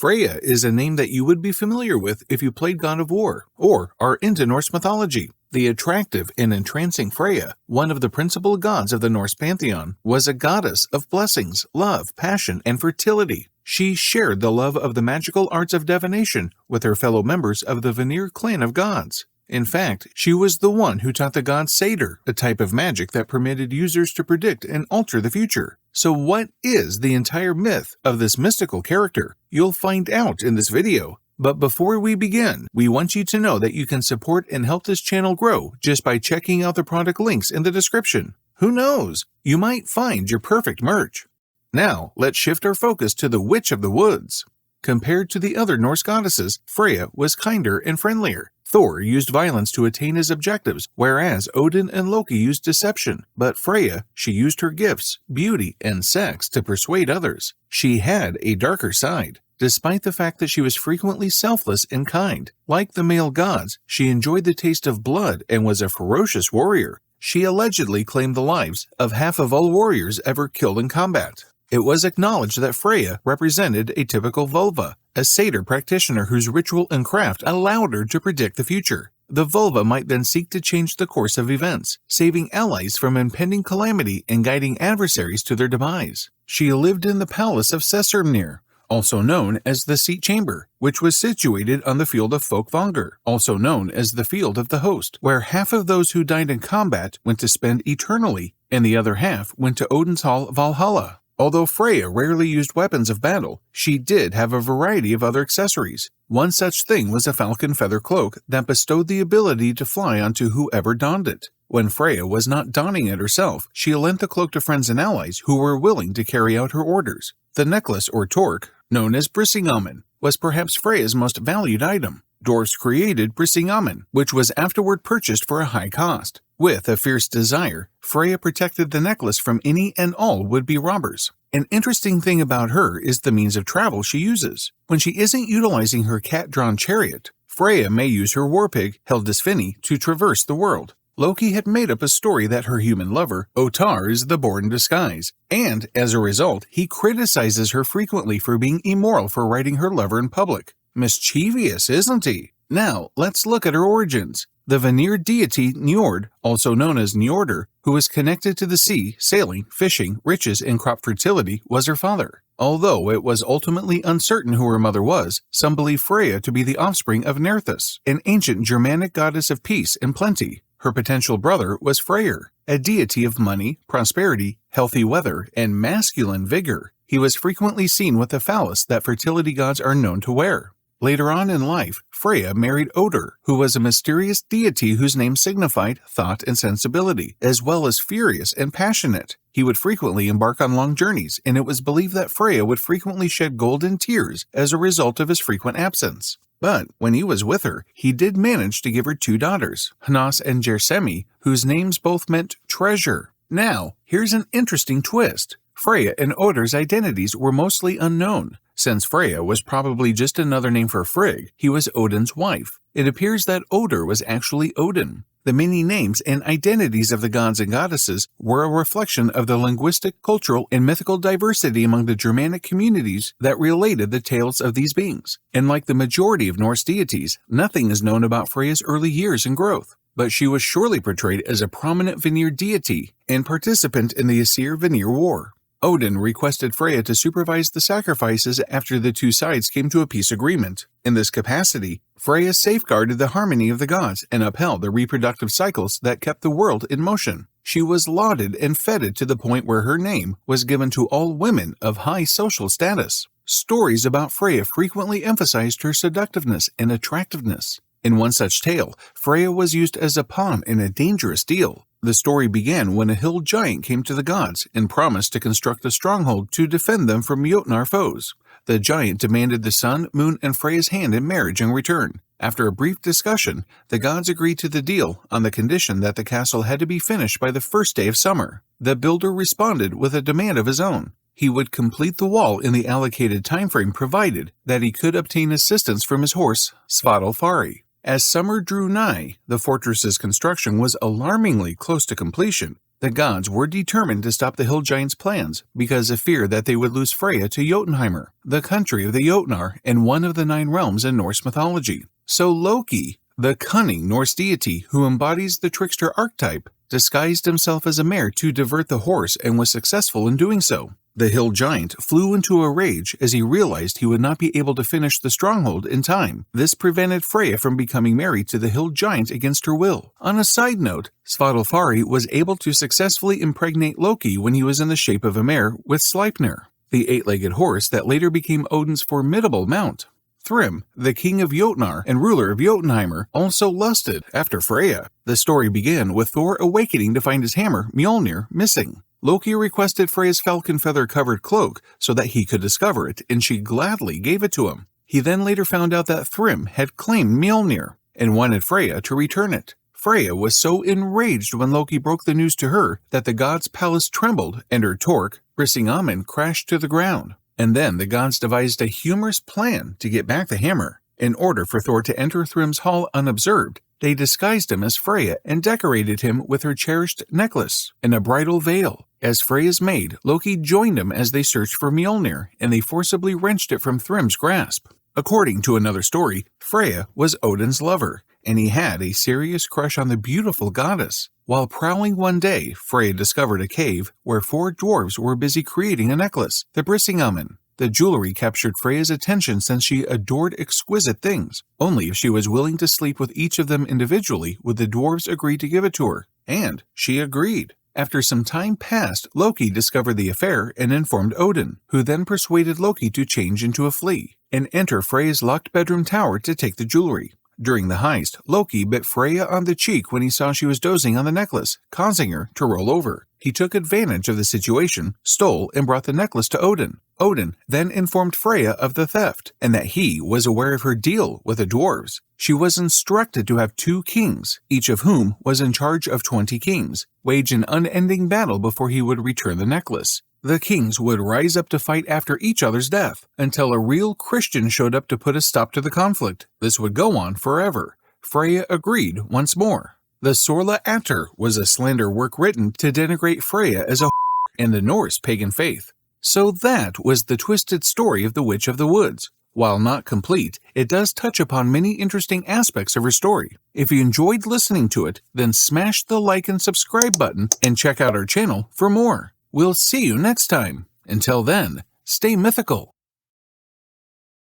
Freyja is a name that you would be familiar with if you played God of War or are into Norse mythology. The attractive and entrancing Freyja, one of the principal gods of the Norse pantheon, was a goddess of blessings, love, passion, and fertility. She shared the love of the magical arts of divination with her fellow members of the Vanir clan of gods. In fact, she was the one who taught the god Satyr, a type of magic that permitted users to predict and alter the future. So what is the entire myth of this mystical character? You'll find out in this video. But before we begin, we want you to know that you can support and help this channel grow just by checking out the product links in the description. Who knows? You might find your perfect merch. Now, let's shift our focus to the Witch of the Woods. Compared to the other Norse goddesses, Freyja was kinder and friendlier. Thor used violence to attain his objectives, whereas Odin and Loki used deception. But Freyja, she used her gifts, beauty, and sex to persuade others. She had a darker side. Despite the fact that she was frequently selfless and kind, like the male gods, she enjoyed the taste of blood and was a ferocious warrior. She allegedly claimed the lives of half of all warriors ever killed in combat. It was acknowledged that Freyja represented a typical vulva, a satyr practitioner whose ritual and craft allowed her to predict the future. The vulva might then seek to change the course of events, saving allies from impending calamity and guiding adversaries to their demise. She lived in the palace of Sessirnir, also known as the Seat Chamber, which was situated on the field of Folkvangr, also known as the Field of the Host, where half of those who died in combat went to spend eternally, and the other half went to Odin's Hall Valhalla. Although Freyja rarely used weapons of battle, she did have a variety of other accessories. One such thing was a falcon feather cloak that bestowed the ability to fly onto whoever donned it. When Freyja was not donning it herself, she lent the cloak to friends and allies who were willing to carry out her orders. The necklace or torque, known as Brisingamen, was perhaps Freyja's most valued item. Dwarves created Brisingamen, which was afterward purchased for a high cost. With a fierce desire, Freyja protected the necklace from any and all would-be robbers. An interesting thing about her is the means of travel she uses. When she isn't utilizing her cat-drawn chariot, Freyja may use her warpig, Hildisvini, to traverse the world. Loki had made up a story that her human lover, Ottar, is the boar in disguise, and as a result, he criticizes her frequently for being immoral for riding her lover in public. Mischievous, isn't he? Now, let's look at her origins. The Vanir deity Njord, also known as Njordur, who was connected to the sea, sailing, fishing, riches, and crop fertility, was her father. Although it was ultimately uncertain who her mother was, some believe Freyja to be the offspring of Nerthus, an ancient Germanic goddess of peace and plenty. Her potential brother was Freyr, a deity of money, prosperity, healthy weather, and masculine vigor. He was frequently seen with the phallus that fertility gods are known to wear. Later on in life, Freyja married Odur, who was a mysterious deity whose name signified thought and sensibility, as well as furious and passionate. He would frequently embark on long journeys, and it was believed that Freyja would frequently shed golden tears as a result of his frequent absence. But when he was with her, he did manage to give her two daughters, Hnas and Gersemi, whose names both meant treasure. Now, here's an interesting twist. Freyja and Odur's identities were mostly unknown. Since Freyja was probably just another name for Frigg, he was Odin's wife. It appears that Odur was actually Odin. The many names and identities of the gods and goddesses were a reflection of the linguistic, cultural, and mythical diversity among the Germanic communities that related the tales of these beings. And like the majority of Norse deities, nothing is known about Freyja's early years and growth. But she was surely portrayed as a prominent Vanir deity and participant in the Aesir-Vanir War. Odin requested Freyja to supervise the sacrifices after the two sides came to a peace agreement. In this capacity, Freyja safeguarded the harmony of the gods and upheld the reproductive cycles that kept the world in motion. She was lauded and feted to the point where her name was given to all women of high social status. Stories about Freyja frequently emphasized her seductiveness and attractiveness. In one such tale, Freyja was used as a pawn in a dangerous deal. The story began when a hill giant came to the gods and promised to construct a stronghold to defend them from Jotnar foes. The giant demanded the sun, moon, and Freyja's hand in marriage in return. After a brief discussion, the gods agreed to the deal on the condition that the castle had to be finished by the first day of summer. The builder responded with a demand of his own. He would complete the wall in the allocated timeframe provided that he could obtain assistance from his horse, Svadilfari. As summer drew nigh, the fortress's construction was alarmingly close to completion. The gods were determined to stop the hill giants' plans because of fear that they would lose Freyja to Jotunheimr, the country of the Jotnar and one of the 9 realms in Norse mythology. So Loki, the cunning Norse deity who embodies the trickster archetype, disguised himself as a mare to divert the horse and was successful in doing so. The hill giant flew into a rage as he realized he would not be able to finish the stronghold in time. This prevented Freyja from becoming married to the hill giant against her will. On a side note, Svadilfari was able to successfully impregnate Loki when he was in the shape of a mare with Sleipnir, the 8-legged horse that later became Odin's formidable mount. Thrym, the king of Jotnar and ruler of Jotunheimr, also lusted after Freyja. The story began with Thor awakening to find his hammer, Mjolnir, missing. Loki requested Freyja's falcon feather-covered cloak so that he could discover it, and she gladly gave it to him. He then later found out that Thrym had claimed Mjolnir and wanted Freyja to return it. Freyja was so enraged when Loki broke the news to her that the god's palace trembled and her torque, Brisingamen, crashed to the ground. And then the gods devised a humorous plan to get back the hammer. In order for Thor to enter Thrym's hall unobserved, they disguised him as Freyja and decorated him with her cherished necklace and a bridal veil. As Freyja's maid, Loki joined them as they searched for Mjolnir, and they forcibly wrenched it from Thrym's grasp. According to another story, Freyja was Odin's lover, and he had a serious crush on the beautiful goddess. While prowling one day, Freyja discovered a cave where 4 dwarves were busy creating a necklace, the Brisingamen. The jewelry captured Freyja's attention since she adored exquisite things. Only if she was willing to sleep with each of them individually would the dwarves agree to give it to her, and she agreed. After some time passed, Loki discovered the affair and informed Odin, who then persuaded Loki to change into a flea and enter Freyja's locked bedroom tower to take the jewelry. During the heist, Loki bit Freyja on the cheek when he saw she was dozing on the necklace, causing her to roll over. He took advantage of the situation, stole, and brought the necklace to Odin. Odin then informed Freyja of the theft, and that he was aware of her deal with the dwarves. She was instructed to have 2 kings, each of whom was in charge of 20 kings, wage an unending battle before he would return the necklace. The kings would rise up to fight after each other's death, until a real Christian showed up to put a stop to the conflict. This would go on forever. Freyja agreed once more. The Sorla Atter was a slander work written to denigrate Freyja as a in the Norse pagan faith. So that was the twisted story of the Witch of the Woods. While not complete, it does touch upon many interesting aspects of her story. If you enjoyed listening to it, then smash the like and subscribe button and check out our channel for more. We'll see you next time. Until then, stay mythical.